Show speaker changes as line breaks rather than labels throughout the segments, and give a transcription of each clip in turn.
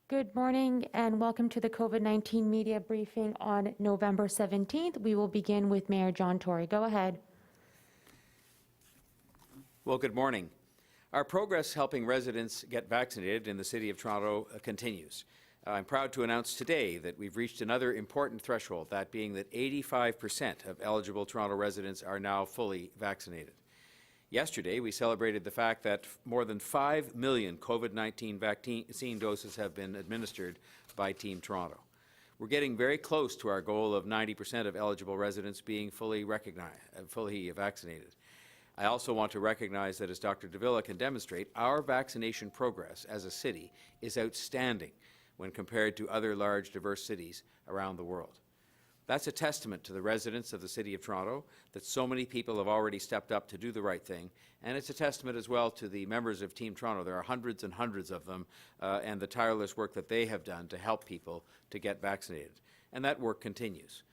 Good morning and welcome to the COVID-19 media briefing on November 17th. We will begin with Mayor John Tory. Go ahead.
Well, good morning. Our progress helping residents get vaccinated in the City of Toronto continues. I'm proud to announce today that we've reached another important threshold, that being that 85% of eligible Toronto residents are now fully vaccinated. Yesterday, we celebrated the fact that more than 5 million COVID-19 vaccine doses have been administered by Team Toronto. We're getting very close to our goal of 90% of eligible residents being fully vaccinated. I also want to recognize that, as Dr. Davila can demonstrate, our vaccination progress as a city is outstanding when compared to other large, diverse cities around the world. That's a testament to the residents of the City of Toronto, that so many people have already stepped up to do the right thing, and it's a testament as well to the members of Team Toronto. There are hundreds and hundreds of them, and the tireless work that they have done to help people to get vaccinated. And that work continues.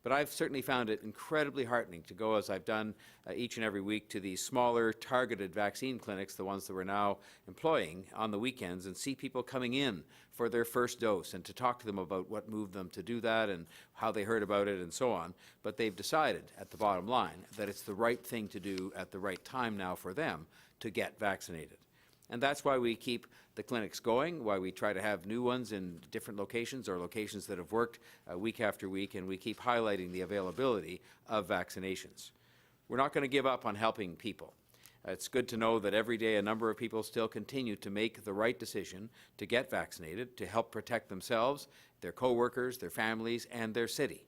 But I've certainly found it incredibly heartening to go, as I've done each and every week, to these smaller targeted vaccine clinics, the ones that we're now employing on the weekends, and see people coming in for their first dose and to talk to them about what moved them to do that and how they heard about it and so on. But they've decided, at the bottom line, that it's the right thing to do at the right time now for them to get vaccinated. And that's why we keep the clinics going, why we try to have new ones in different locations or locations that have worked week after week, and we keep highlighting the availability of vaccinations. We're not going to give up on helping people. It's good to know that every day a number of people still continue to make the right decision to get vaccinated, to help protect themselves, their co-workers, their families, and their city.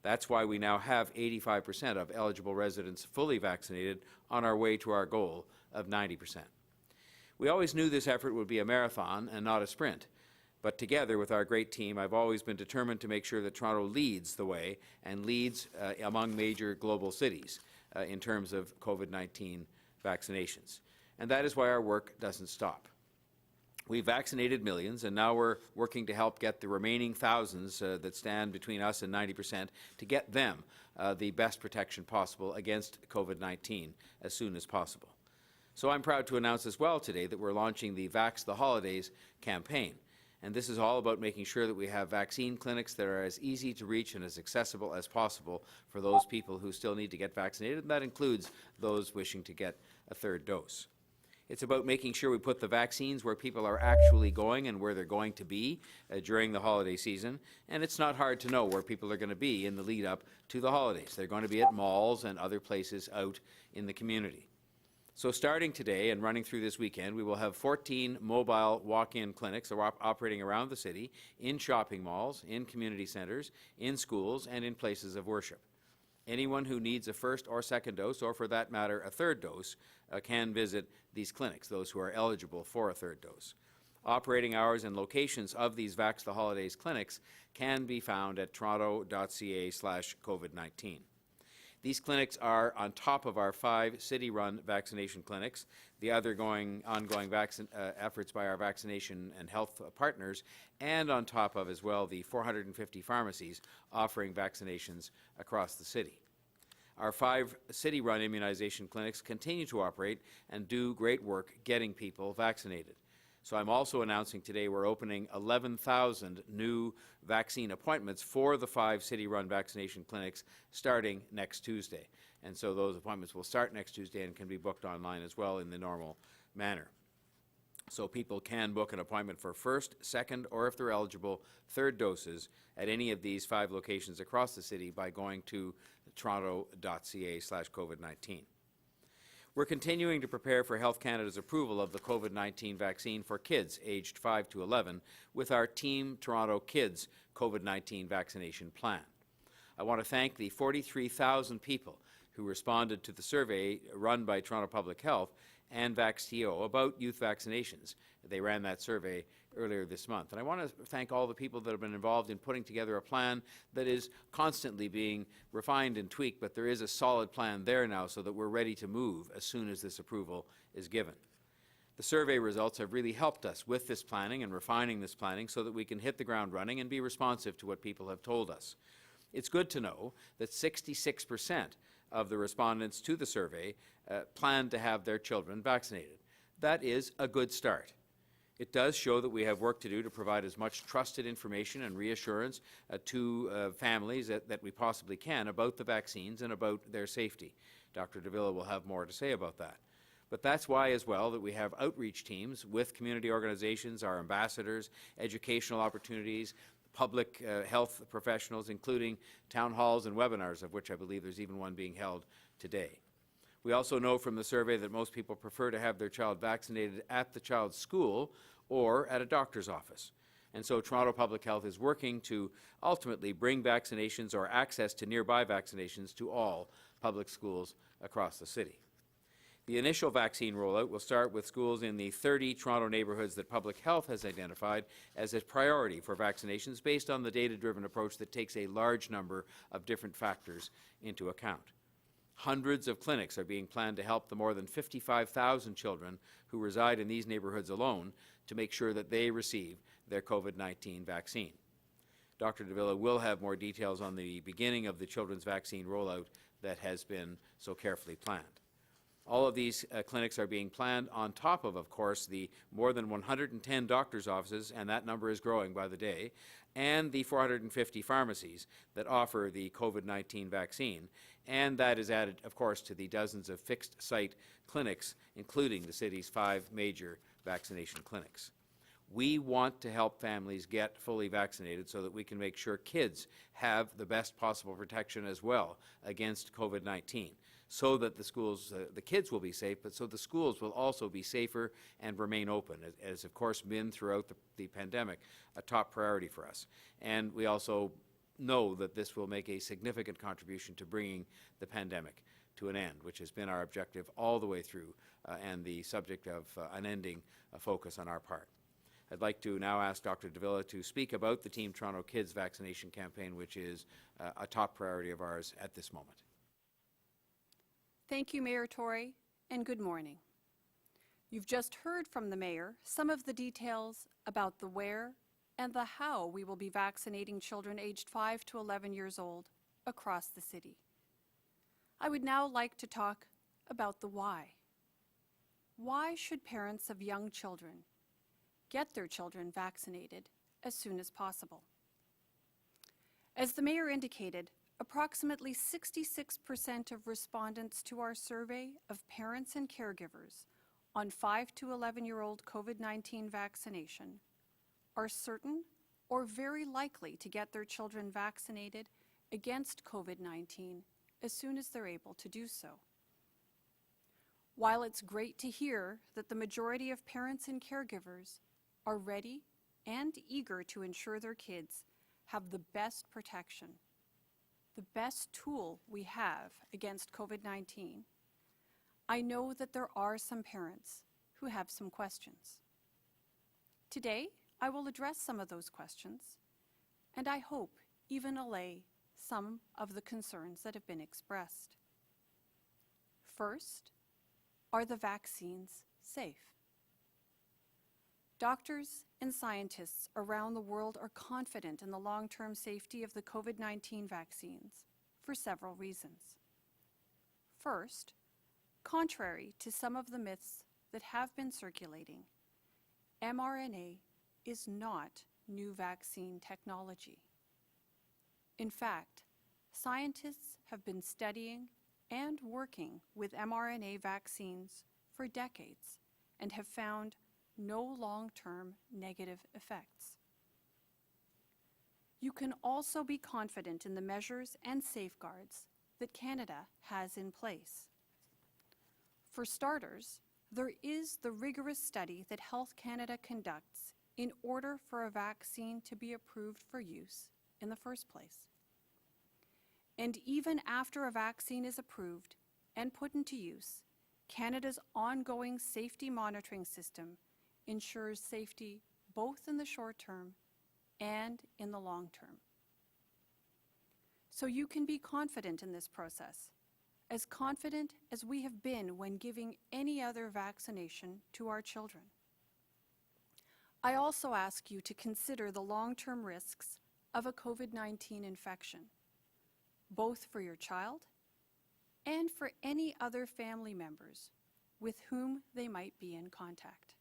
That's why we now have 85% of eligible residents fully vaccinated, on our way to our goal of 90%. We always knew this effort would be a marathon and not a sprint. But together with our great team, I've always been determined to make sure that Toronto leads the way and leads among major global cities in terms of COVID-19 vaccinations. And that is why our work doesn't stop. We've vaccinated millions, and now we're working to help get the remaining thousands that stand between us and 90% to get them the best protection possible against COVID-19 as soon as possible. So I'm proud to announce as well today that we're launching the Vax the Holidays campaign. And this is all about making sure that we have vaccine clinics that are as easy to reach and as accessible as possible for those people who still need to get vaccinated, and that includes those wishing to get a third dose. It's about making sure we put the vaccines where people are actually going and where they're going to be during the holiday season. And it's not hard to know where people are going to be in the lead up to the holidays. They're going to be at malls and other places out in the community. So starting today and running through this weekend, we will have 14 mobile walk-in clinics operating around the city, in shopping malls, in community centres, in schools, and in places of worship. Anyone who needs a first or second dose, or for that matter a third dose, can visit these clinics, those who are eligible for a third dose. Operating hours and locations of these Vax the Holidays clinics can be found at toronto.ca/COVID-19. These clinics are on top of our 5 city-run vaccination clinics, the other ongoing efforts by our vaccination and health partners, and on top of as well the 450 pharmacies offering vaccinations across the city. Our 5 city-run immunization clinics continue to operate and do great work getting people vaccinated. So I'm also announcing today we're opening 11,000 new vaccine appointments for the 5 city-run vaccination clinics starting next Tuesday. And so those appointments will start next Tuesday and can be booked online as well in the normal manner. So people can book an appointment for first, second, or if they're eligible, third doses at any of these 5 locations across the city by going to toronto.ca/COVID-19. We're continuing to prepare for Health Canada's approval of the COVID-19 vaccine for kids aged 5 to 11 with our Team Toronto Kids COVID-19 vaccination plan. I want to thank the 43,000 people who responded to the survey run by Toronto Public Health and VaxTO about youth vaccinations. They ran that survey earlier this month. And I want to thank all the people that have been involved in putting together a plan that is constantly being refined and tweaked, but there is a solid plan there now so that we're ready to move as soon as this approval is given. The survey results have really helped us with this planning and refining this planning so that we can hit the ground running and be responsive to what people have told us. It's good to know that 66% of the respondents to the survey plan to have their children vaccinated. That is a good start. It does show that we have work to do to provide as much trusted information and reassurance to families that we possibly can about the vaccines and about their safety. Dr. Davila will have more to say about that. But that's why as well that we have outreach teams with community organizations, our ambassadors, educational opportunities, public health professionals, including town halls and webinars, of which I believe there's even one being held today. We also know from the survey that most people prefer to have their child vaccinated at the child's school or at a doctor's office. And so Toronto Public Health is working to ultimately bring vaccinations or access to nearby vaccinations to all public schools across the city. The initial vaccine rollout will start with schools in the 30 Toronto neighbourhoods that Public Health has identified as a priority for vaccinations based on the data-driven approach that takes a large number of different factors into account. Hundreds of clinics are being planned to help the more than 55,000 children who reside in these neighbourhoods alone to make sure that they receive their COVID-19 vaccine. Dr. Davila will have more details on the beginning of the children's vaccine rollout that has been so carefully planned. All of these clinics are being planned on top of course, the more than 110 doctors' offices, and that number is growing by the day, and the 450 pharmacies that offer the COVID-19 vaccine. And that is added, of course, to the dozens of fixed-site clinics, including the city's 5 major vaccination clinics. We want to help families get fully vaccinated so that we can make sure kids have the best possible protection as well against COVID-19, so that the schools, the kids will be safe, but so the schools will also be safer and remain open, as of course been throughout the pandemic, a top priority for us. And we also know that this will make a significant contribution to bringing the pandemic to an end, which has been our objective all the way through, and the subject of unending focus on our part. I'd like to now ask Dr. Davila to speak about the Team Toronto Kids vaccination campaign, which is a top priority of ours at this moment.
Thank you, Mayor Tory, and good morning. You've just heard from the Mayor some of the details about the where and the how we will be vaccinating children aged 5 to 11 years old across the city. I would now like to talk about the why. Why should parents of young children get their children vaccinated as soon as possible? As the Mayor indicated, approximately 66% of respondents to our survey of parents and caregivers on 5 to 11-year-old COVID-19 vaccination are certain or very likely to get their children vaccinated against COVID-19 as soon as they're able to do so. While it's great to hear that the majority of parents and caregivers are ready and eager to ensure their kids have the best protection, the best tool we have against COVID-19, I know that there are some parents who have some questions. Today, I will address some of those questions, and I hope even allay some of the concerns that have been expressed. First, are the vaccines safe? Doctors and scientists around the world are confident in the long-term safety of the COVID-19 vaccines for several reasons. First, contrary to some of the myths that have been circulating, mRNA is not new vaccine technology. In fact, scientists have been studying and working with mRNA vaccines for decades and have found no long-term negative effects. You can also be confident in the measures and safeguards that Canada has in place. For starters, there is the rigorous study that Health Canada conducts in order for a vaccine to be approved for use in the first place. And even after a vaccine is approved and put into use, Canada's ongoing safety monitoring system ensures safety both in the short term and in the long term. So you can be confident in this process, as confident as we have been when giving any other vaccination to our children. I also ask you to consider the long-term risks of a COVID-19 infection, both for your child and for any other family members with whom they might be in contact.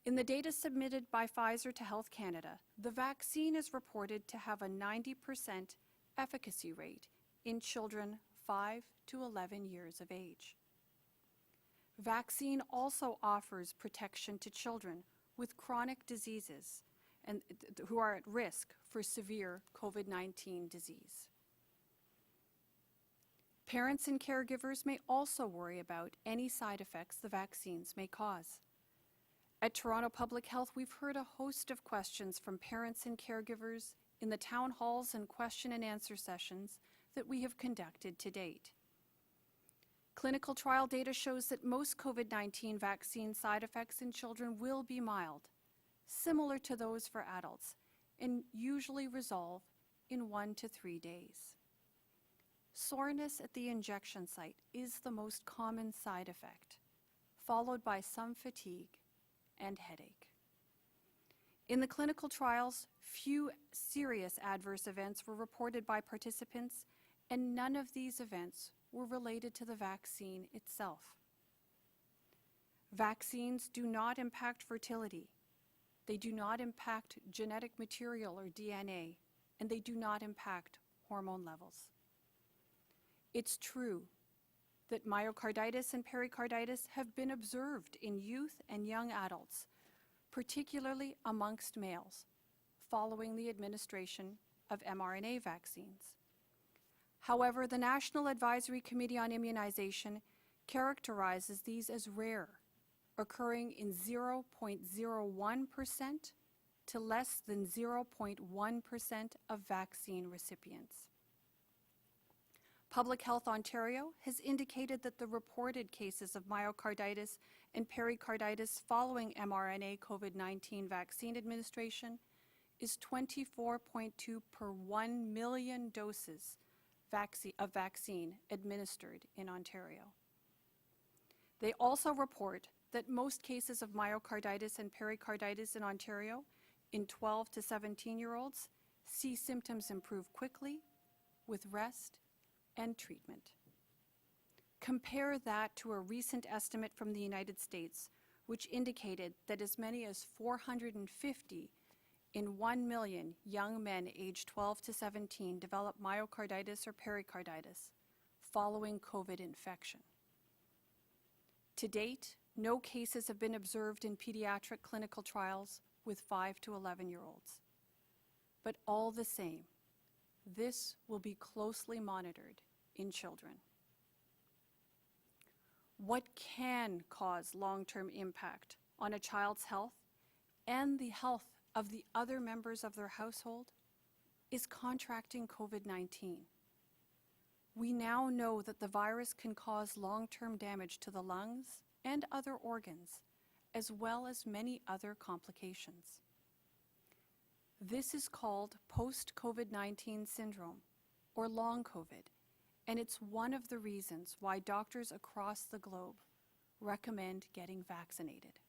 In the data submitted by Pfizer to Health Canada, the vaccine is reported to have a 90% efficacy rate in children 5 to 11 years of age. Vaccine also offers protection to children with chronic diseases and who are at risk for severe COVID-19 disease. Parents and caregivers may also worry about any side effects the vaccines may cause. At Toronto Public Health, we've heard a host of questions from parents and caregivers in the town halls and question and answer sessions that we have conducted to date. Clinical trial data shows that most COVID-19 vaccine side effects in children will be mild, similar to those for adults, and usually resolve in 1 to 3 days. Soreness at the injection site is the most common side effect, followed by some fatigue and headache. In the clinical trials, few serious adverse events were reported by participants, and none of these events were related to the vaccine itself. Vaccines do not impact fertility. They do not impact genetic material or DNA, and they do not impact hormone levels. It's true that myocarditis and pericarditis have been observed in youth and young adults, particularly amongst males, following the administration of mRNA vaccines. However, the National Advisory Committee on Immunization characterizes these as rare, occurring in 0.01% to less than 0.1% of vaccine recipients. Public Health Ontario has indicated that the reported cases of myocarditis and pericarditis following mRNA COVID-19 vaccine administration is 24.2 per 1 million doses of vaccine administered in Ontario. They also report that most cases of myocarditis and pericarditis in Ontario in 12 to 17-year-olds see symptoms improve quickly with rest and treatment. Compare that to a recent estimate from the United States, which indicated that as many as 450 in 1 million young men aged 12 to 17 develop myocarditis or pericarditis following COVID infection. To date, no cases have been observed in pediatric clinical trials with 5 to 11-year-olds. But all the same, this will be closely monitored in children. What can cause long-term impact on a child's health and the health of the other members of their household is contracting COVID-19. We now know that the virus can cause long-term damage to the lungs and other organs, as well as many other complications. This is called post-COVID-19 syndrome, or long COVID, and it's one of the reasons why doctors across the globe recommend getting vaccinated.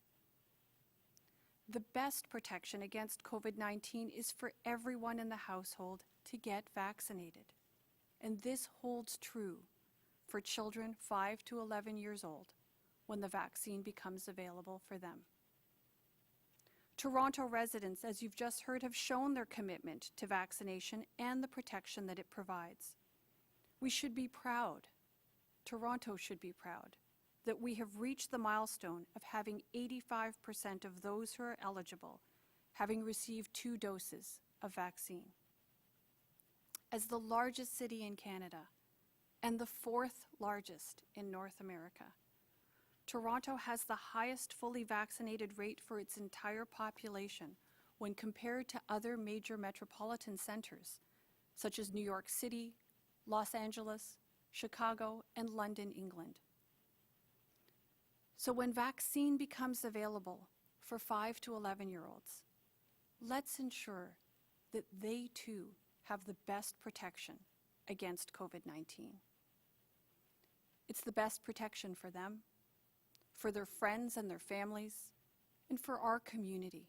The best protection against COVID-19 is for everyone in the household to get vaccinated. And this holds true for children 5 to 11 years old when the vaccine becomes available for them. Toronto residents, as you've just heard, have shown their commitment to vaccination and the protection that it provides. We should be proud, Toronto should be proud, that we have reached the milestone of having 85% of those who are eligible having received 2 doses of vaccine. As the largest city in Canada and the 4th largest in North America, Toronto has the highest fully vaccinated rate for its entire population when compared to other major metropolitan centers, such as New York City, Los Angeles, Chicago, and London, England. So when vaccine becomes available for 5 to 11-year-olds, let's ensure that they too have the best protection against COVID-19. It's the best protection for them, for their friends and their families, and for our community.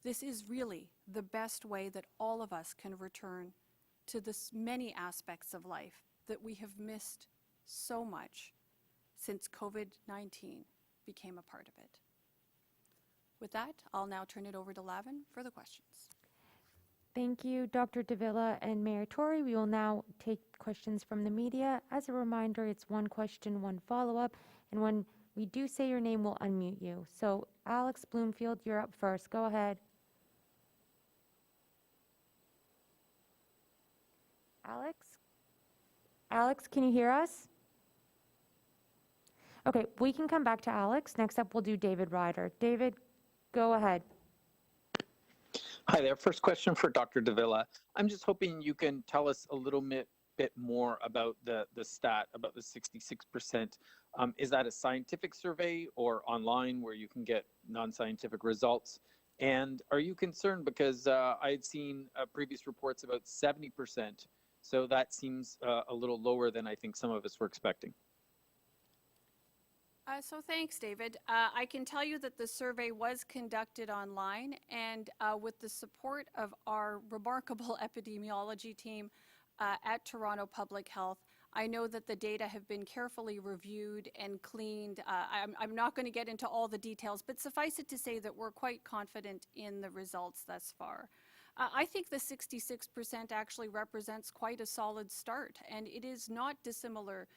This is really the best way that all of us can return to the many aspects of life that we have missed so much since COVID-19 became a part of it. With that, I'll now turn it over to Lavin for the questions.
Thank you, Dr. Davila and Mayor Tory. We will now take questions from the media. As a reminder, it's one question, one follow-up, and when we do say your name, we'll unmute you. So Alex Bloomfield, you're up first. Go ahead. Alex? Alex, can you hear us? Okay, we can come back to Alex. Next up, we'll do David Ryder. David, go ahead.
Hi there. First question for Dr. Davila. I'm just hoping you can tell us a little bit more about the stat, about the 66%. Is that a scientific survey or online where you can get non-scientific results? And are you concerned because I had seen previous reports about 70%, so that seems a little lower than I think some of us were expecting.
So thanks, David. I can tell you that the survey was conducted online, and with the support of our remarkable epidemiology team at Toronto Public Health, I know that the data have been carefully reviewed and cleaned. I'm not going to get into all the details, but suffice it to say that we're quite confident in the results thus far. I think the 66% actually represents quite a solid start, and it is not dissimilar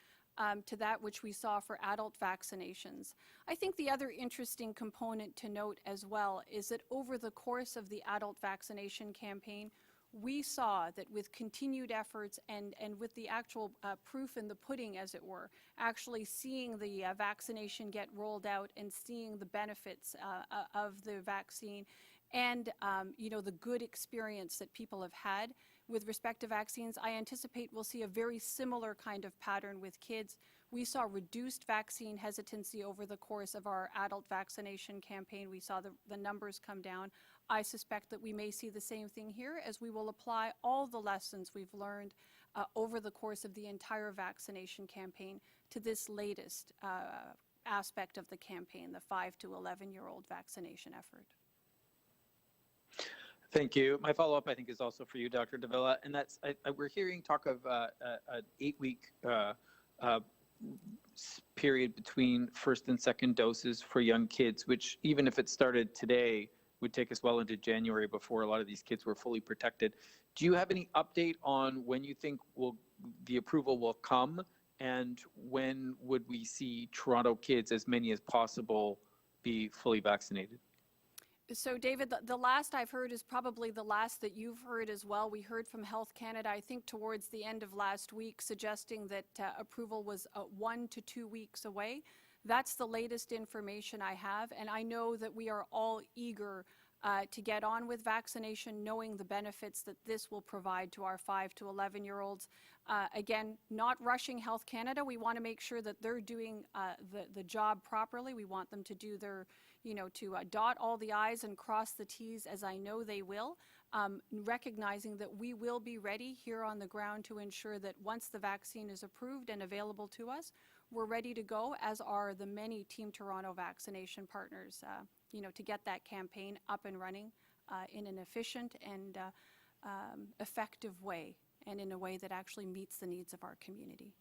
to that which we saw for adult vaccinations. I think the other interesting component to note as well is that over the course of the adult vaccination campaign, we saw that with continued efforts and with the actual proof in the pudding, as it were, actually seeing the vaccination get rolled out and seeing the benefits of the vaccine and the good experience that people have had with respect to vaccines, I anticipate we'll see a very similar kind of pattern with kids. We saw reduced vaccine hesitancy over the course of our adult vaccination campaign. We saw the numbers come down. I suspect that we may see the same thing here as we will apply all the lessons we've learned over the course of the entire vaccination campaign to this latest aspect of the campaign, the 5 to 11-year-old vaccination effort.
Thank you. My follow-up, I think, is also for you, Dr. Davila, and that's we're hearing talk of an 8-week period between first and second doses for young kids, which even if it started today, would take us well into January before a lot of these kids were fully protected. Do you have any update on when you think the approval will come, and when would we see Toronto kids, as many as possible, be fully vaccinated?
So, David, the last I've heard is probably the last that you've heard as well. We heard from Health Canada, I think, towards the end of last week, suggesting that approval was 1 to 2 weeks away. That's the latest information I have, and I know that we are all eager to get on with vaccination, knowing the benefits that this will provide to our 5 to 11-year-olds. Again, not rushing Health Canada. We want to make sure that they're doing the job properly. We want them to do their, to dot all the I's and cross the T's, as I know they will, recognizing that we will be ready here on the ground to ensure that once the vaccine is approved and available to us, we're ready to go, as are the many Team Toronto vaccination partners, to get that campaign up and running in an efficient and effective way, and in a way that actually meets the needs of our community.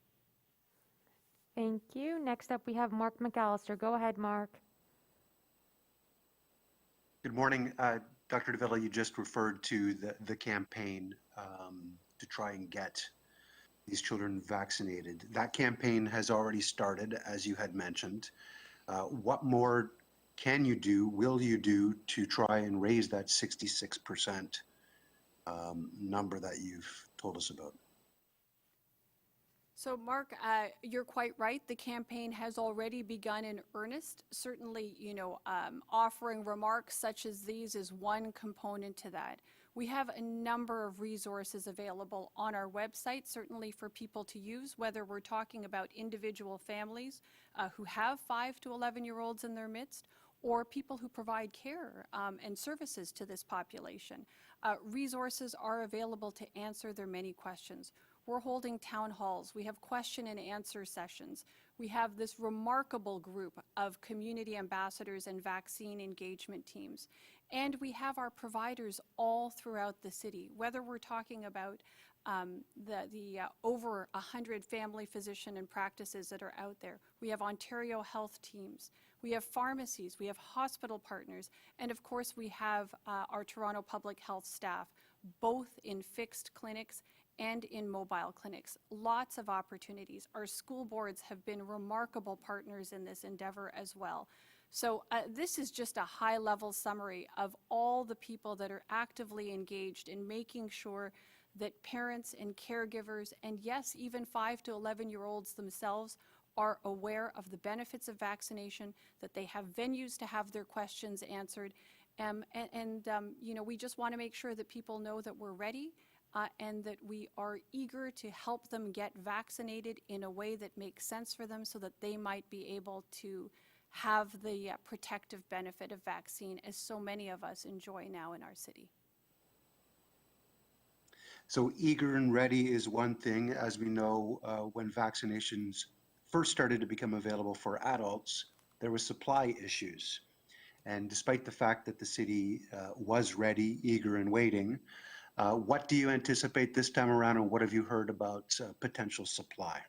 Thank you. Next up, we have Mark McAllister. Go ahead, Mark.
Good morning. Dr. Davila, you just referred to the campaign to try and get these children vaccinated. That campaign has already started, as you had mentioned. What more can you do, will you do, to try and raise that 66% number that you've told us about?
So, Mark, you're quite right. The campaign has already begun in earnest. Certainly, offering remarks such as these is one component to that. We have a number of resources available on our website, certainly for people to use, whether we're talking about individual families who have 5 to 11-year-olds in their midst, or people who provide care and services to this population. Resources are available to answer their many questions. We're holding town halls. We have question and answer sessions. We have this remarkable group of community ambassadors and vaccine engagement teams. And we have our providers all throughout the city, whether we're talking about over 100 family physician and practices that are out there. We have Ontario health teams. We have pharmacies. We have hospital partners. And of course, we have our Toronto Public Health staff, both in fixed clinics and in mobile clinics. Lots of opportunities. Our school boards have been remarkable partners in this endeavor as well. So this is just a high-level summary of all the people that are actively engaged in making sure that parents and caregivers, and yes, even 5 to 11-year-olds themselves, are aware of the benefits of vaccination, that they have venues to have their questions answered, you know, we just want to make sure that people know that we're ready and that we are eager to help them get vaccinated in a way that makes sense for them so that they might be able to have the protective benefit of vaccine as so many of us enjoy now in our city.
So eager and ready is one thing. As we know, when vaccinations first started to become available for adults, there were supply issues. And despite the fact that the city was ready, eager, and waiting, what do you anticipate this time around, and what have you heard about potential supply?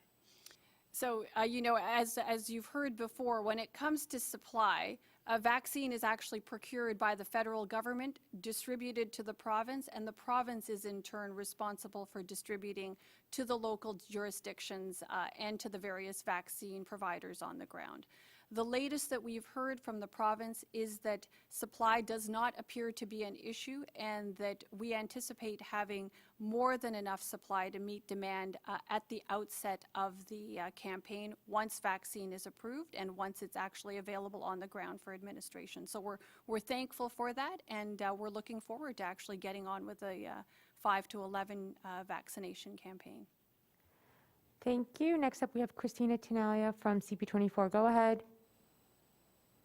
So, you know, as you've heard before, when it comes to supply, a vaccine is actually procured by the federal government, distributed to the province, and the province is in turn responsible for distributing to the local jurisdictions and to the various vaccine providers on the ground. The latest that we've heard from the province is that supply does not appear to be an issue and that we anticipate having more than enough supply to meet demand at the outset of the campaign once vaccine is approved and once it's actually available on the ground for administration. So we're thankful for that, and we're looking forward to actually getting on with the 5 to 11 vaccination campaign.
Thank you. Next up, we have Christina Tinalia from CP24. Go ahead.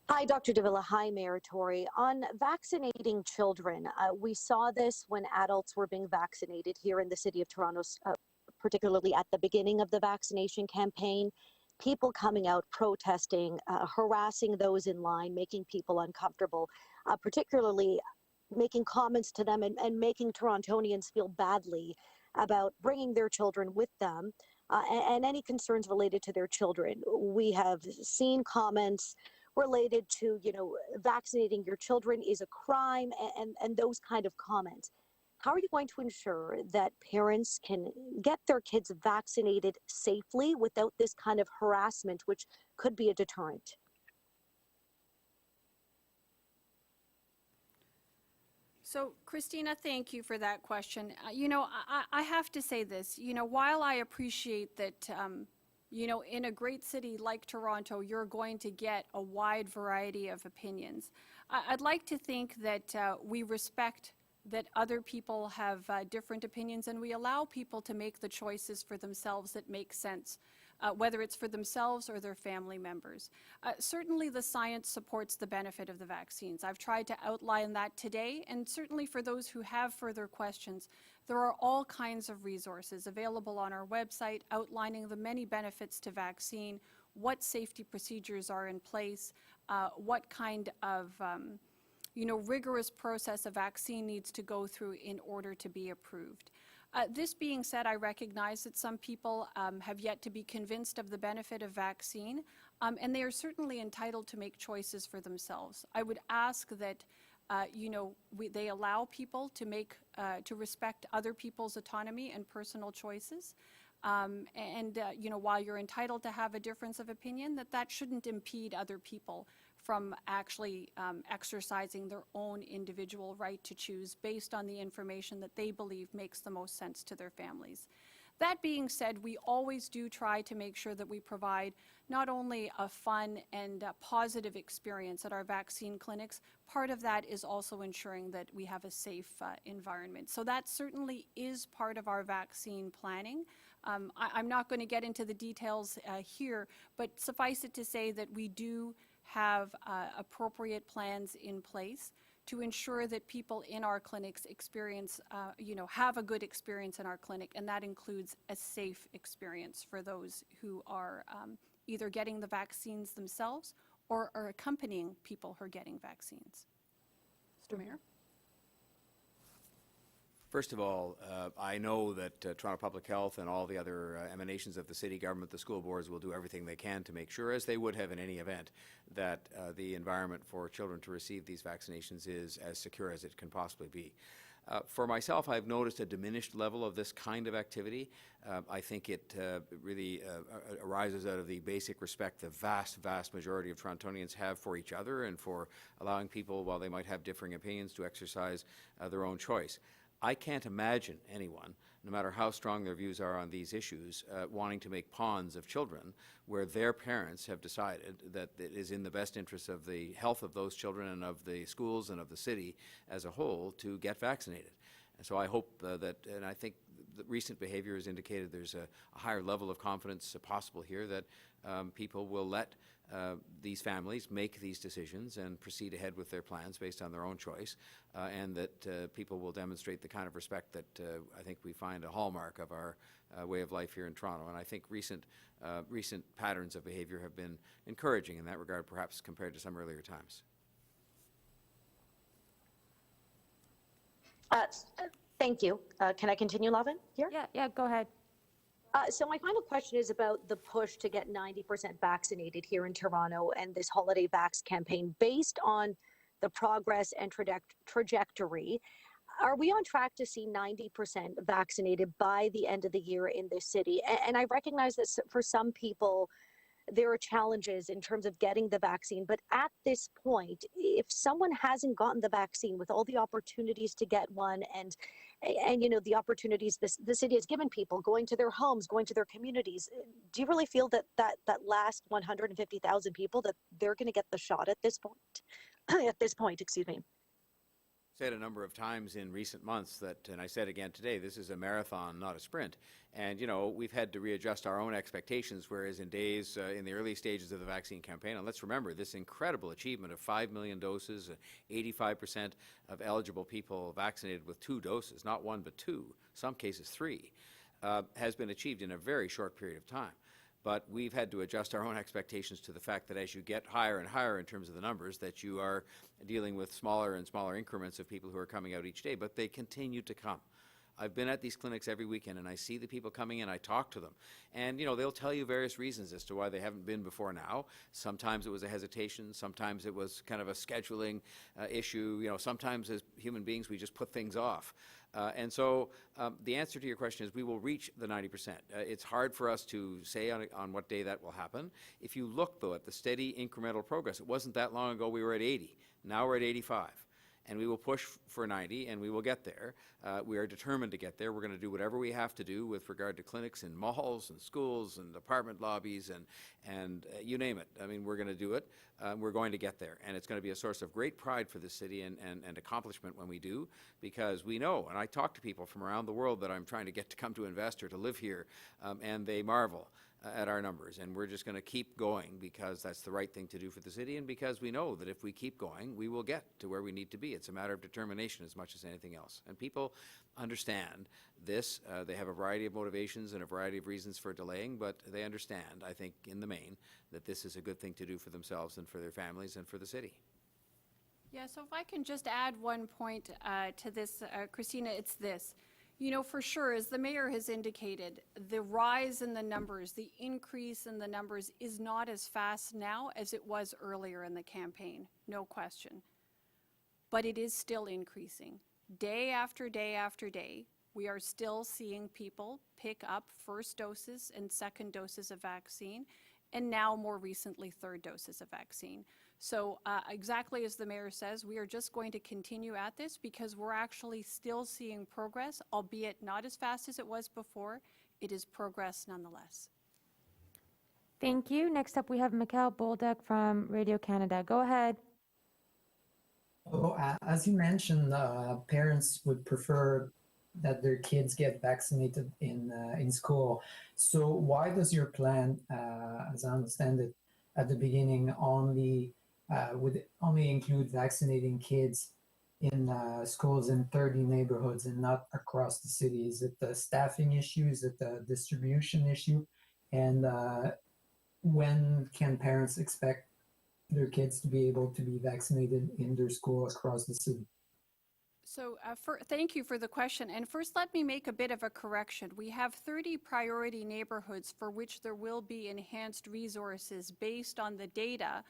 Hi, Dr. Davila. Hi, Mayor Tory. On vaccinating children, we saw this when adults were being vaccinated here in the city of Toronto, particularly at the beginning of the vaccination campaign. People coming out, protesting, harassing those in line, making people uncomfortable, particularly making comments to them and making Torontonians feel badly about bringing their children with them and any concerns related to their children. We have seen comments related to, you know, vaccinating your children is a crime and those kind of comments. How are you going to ensure that parents can get their kids vaccinated safely without this kind of harassment, which could be a deterrent?
So, Christina, thank you for that question. You know, I have to say this, you know, while I appreciate that, you know, in a great city like Toronto, you're going to get a wide variety of opinions. I'd like to think that we respect that other people have different opinions, and we allow people to make the choices for themselves that make sense, whether it's for themselves or their family members. Certainly the science supports the benefit of the vaccines. I've tried to outline that today, and certainly for those who have further questions, there are all kinds of resources available on our website outlining the many benefits to vaccine, what safety procedures are in place, what kind of you know, rigorous process a vaccine needs to go through in order to be approved. This being said, I recognize that some people have yet to be convinced of the benefit of vaccine, and they are certainly entitled to make choices for themselves. I would ask that you know, they allow people to to respect other people's autonomy and personal choices. You know, while you're entitled to have a difference of opinion, that shouldn't impede other people from actually exercising their own individual right to choose based on the information that they believe makes the most sense to their families. That being said, we always do try to make sure that we provide not only a fun and positive experience at our vaccine clinics, part of that is also ensuring that we have a safe environment. So that certainly is part of our vaccine planning. I'm not going to get into the details here, but suffice it to say that we do have appropriate plans in place to ensure that people in our clinics experience, you know, have a good experience in our clinic, and that includes a safe experience for those who are either getting the vaccines themselves or are accompanying people who are getting vaccines. Mr. Mayor?
First of all, I know that Toronto Public Health and all the other emanations of the city government, the school boards, will do everything they can to make sure, as they would have in any event, that the environment for children to receive these vaccinations is as secure as it can possibly be. For myself, I've noticed a diminished level of this kind of activity. I think it really arises out of the basic respect the vast, vast majority of Torontonians have for each other and for allowing people, while they might have differing opinions, to exercise their own choice. I can't imagine anyone, no matter how strong their views are on these issues, wanting to make pawns of children where their parents have decided that it is in the best interest of the health of those children and of the schools and of the city as a whole to get vaccinated. And so I hope that, and I think the recent behavior has indicated there's a higher level of confidence possible here, that people will let these families make these decisions and proceed ahead with their plans based on their own choice, and that people will demonstrate the kind of respect that I think we find a hallmark of our way of life here in Toronto. And I think recent patterns of behavior have been encouraging in that regard, perhaps compared to some earlier times.
Thank you. Can I continue, Lavin, here?
Yeah, go ahead.
So my final question is about the push to get 90% vaccinated here in Toronto and this holiday vax campaign. Based on the progress and trajectory, are we on track to see 90% vaccinated by the end of the year in this city? And I recognize that for some people, there are challenges in terms of getting the vaccine. But at this point, if someone hasn't gotten the vaccine, with all the opportunities to get one and you know the opportunities the city has given people, going to their homes, going to their communities, do you really feel that last 150,000 people, that they're going to get the shot at this point? At this point, excuse me.
Said a number of times in recent months that, and I said again today, this is a marathon, not a sprint. And, you know, we've had to readjust our own expectations, whereas in days, in the early stages of the vaccine campaign, and let's remember this incredible achievement of 5 million doses, 85% of eligible people vaccinated with 2 doses, not 1 but 2, some cases 3, has been achieved in a very short period of time. But we've had to adjust our own expectations to the fact that as you get higher and higher in terms of the numbers, that you are dealing with smaller and smaller increments of people who are coming out each day, but they continue to come. I've been at these clinics every weekend and I see the people coming in, I talk to them. And, you know, they'll tell you various reasons as to why they haven't been before now. Sometimes it was a hesitation, sometimes it was kind of a scheduling issue. You know, sometimes as human beings we just put things off. And so the answer to your question is we will reach the 90%. It's hard for us to say on what day that will happen. If you look, though, at the steady incremental progress, it wasn't that long ago we were at 80. Now we're at 85. And we will push for 90, and we will get there. We are determined to get there. We're going to do whatever we have to do with regard to clinics in malls and schools and apartment lobbies and you name it. I mean, we're going to do it. We're going to get there. And it's going to be a source of great pride for the city and accomplishment when we do, because we know, and I talk to people from around the world that I'm trying to get to come to invest or to live here, and they marvel at our numbers, and we're just going to keep going because that's the right thing to do for the city, and because we know that if we keep going, we will get to where we need to be. It's a matter of determination as much as anything else. And people understand this. They have a variety of motivations and a variety of reasons for delaying, but they understand, I think, in the main, that this is a good thing to do for themselves and for their families and for the city.
Yeah, so if I can just add one point to this, Christina, it's this. You know, for sure, as the mayor has indicated, the rise in the numbers, the increase in the numbers is not as fast now as it was earlier in the campaign, no question. But it is still increasing. Day after day after day, we are still seeing people pick up first doses and second doses of vaccine, and now more recently third doses of vaccine. So exactly as the mayor says, we are just going to continue at this because we're actually still seeing progress, albeit not as fast as it was before. It is progress nonetheless.
Thank you. Next up, we have Mikhail Bolduc from Radio Canada. Go ahead.
Oh, as you mentioned, parents would prefer that their kids get vaccinated in school. So why does your plan, as I understand it, at the beginning would only include vaccinating kids in schools in 30 neighborhoods and not across the city? Is it the staffing issue? Is it the distribution issue? And when can parents expect their kids to be able to be vaccinated in their school across the city?
So thank you for the question. And first, let me make a bit of a correction. We have 30 priority neighborhoods for which there will be enhanced resources based on the data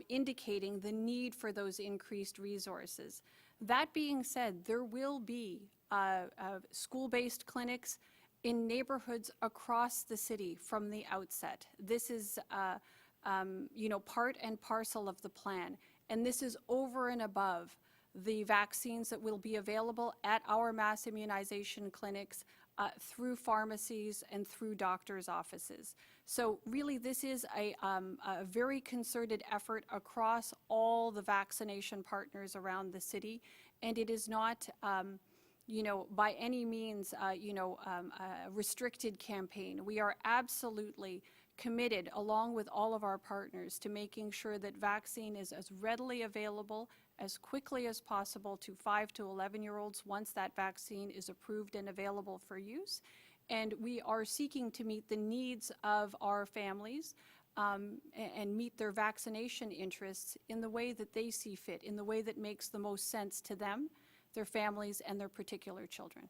indicating the need for those increased resources. That being said, there will be school-based clinics in neighborhoods across the city from the outset. This is part and parcel of the plan. And this is over and above the vaccines that will be available at our mass immunization clinics, through pharmacies and through doctors' offices. So really, this is a very concerted effort across all the vaccination partners around the city, and it is not by any means, a restricted campaign. We are absolutely committed, along with all of our partners, to making sure that vaccine is as readily available as quickly as possible to 5 to 11-year-olds once that vaccine is approved and available for use. And we are seeking to meet the needs of our families and meet their vaccination interests in the way that they see fit, in the way that makes the most sense to them, their families, and their particular children.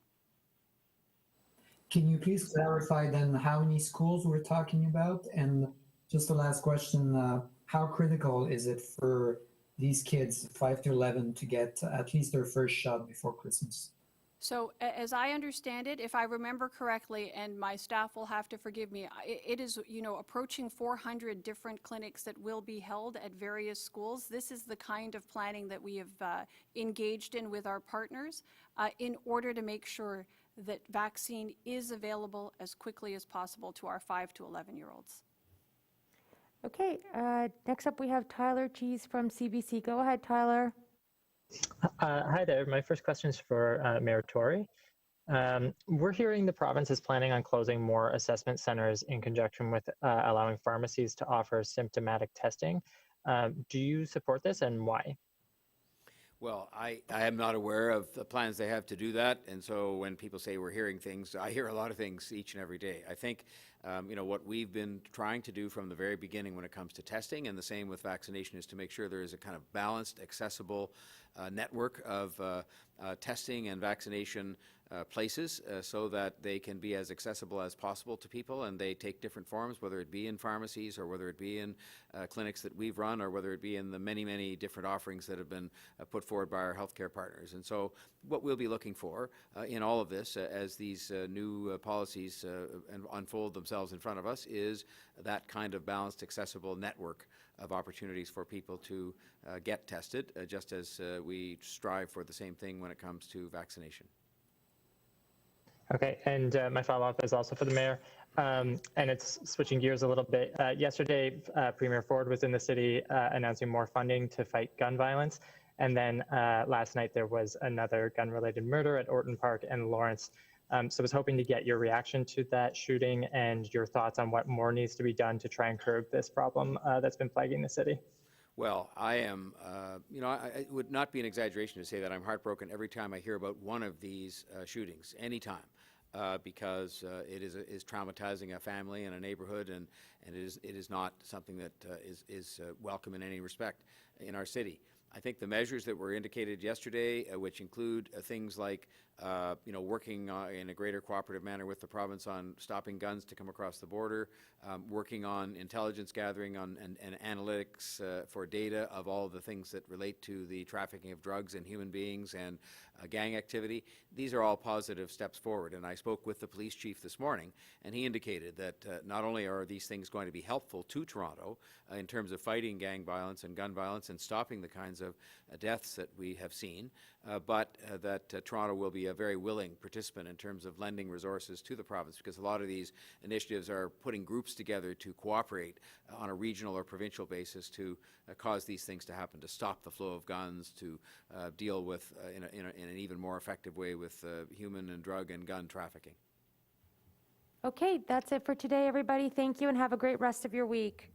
Can you please clarify then how many schools we're talking about? And just the last question, how critical is it for these kids, 5 to 11, to get at least their first shot before Christmas?
So as I understand it, if I remember correctly, and my staff will have to forgive me, it is, approaching 400 different clinics that will be held at various schools. This is the kind of planning that we have engaged in with our partners in order to make sure that vaccine is available as quickly as possible to our 5 to 11-year-olds.
Okay, next up we have Tyler Cheese from CBC. Go ahead, Tyler.
Hi there. My first question is for Mayor Tory. We're hearing the province is planning on closing more assessment centers in conjunction with allowing pharmacies to offer symptomatic testing. Do you support this, and why?
Well, I am not aware of the plans they have to do that, and so when people say we're hearing things, I hear a lot of things each and every day. I think, what we've been trying to do from the very beginning when it comes to testing, and the same with vaccination, is to make sure there is a kind of balanced, accessible network of testing and vaccination places so that they can be as accessible as possible to people, and they take different forms, whether it be in pharmacies or whether it be in clinics that we've run, or whether it be in the many, many different offerings that have been put forward by our healthcare partners. And so what we'll be looking for in all of this as these new policies unfold themselves in front of us is that kind of balanced, accessible network of opportunities for people to get tested, just as we strive for the same thing when it comes to vaccination.
Okay, and my follow-up is also for the mayor, and it's switching gears a little bit. Yesterday, Premier Ford was in the city announcing more funding to fight gun violence, and then last night there was another gun-related murder at Orton Park and Lawrence. So I was hoping to get your reaction to that shooting and your thoughts on what more needs to be done to try and curb this problem that's been plaguing the city.
Well, I am, it would not be an exaggeration to say that I'm heartbroken every time I hear about one of these shootings, anytime, because it is traumatizing a family and a neighborhood, and it is not something that is welcome in any respect in our city. I think the measures that were indicated yesterday, which include things like, working in a greater cooperative manner with the province on stopping guns to come across the border, working on intelligence gathering and analytics for data of all the things that relate to the trafficking of drugs and human beings and gang activity. These are all positive steps forward. And I spoke with the police chief this morning, and he indicated that not only are these things going to be helpful to Toronto in terms of fighting gang violence and gun violence and stopping the kinds of deaths that we have seen, but that Toronto will be a very willing participant in terms of lending resources to the province, because a lot of these initiatives are putting groups together to cooperate on a regional or provincial basis to cause these things to happen, to stop the flow of guns, to deal with in an even more effective way with human and drug and gun trafficking.
Okay, that's it for today, everybody. Thank you and have a great rest of your week.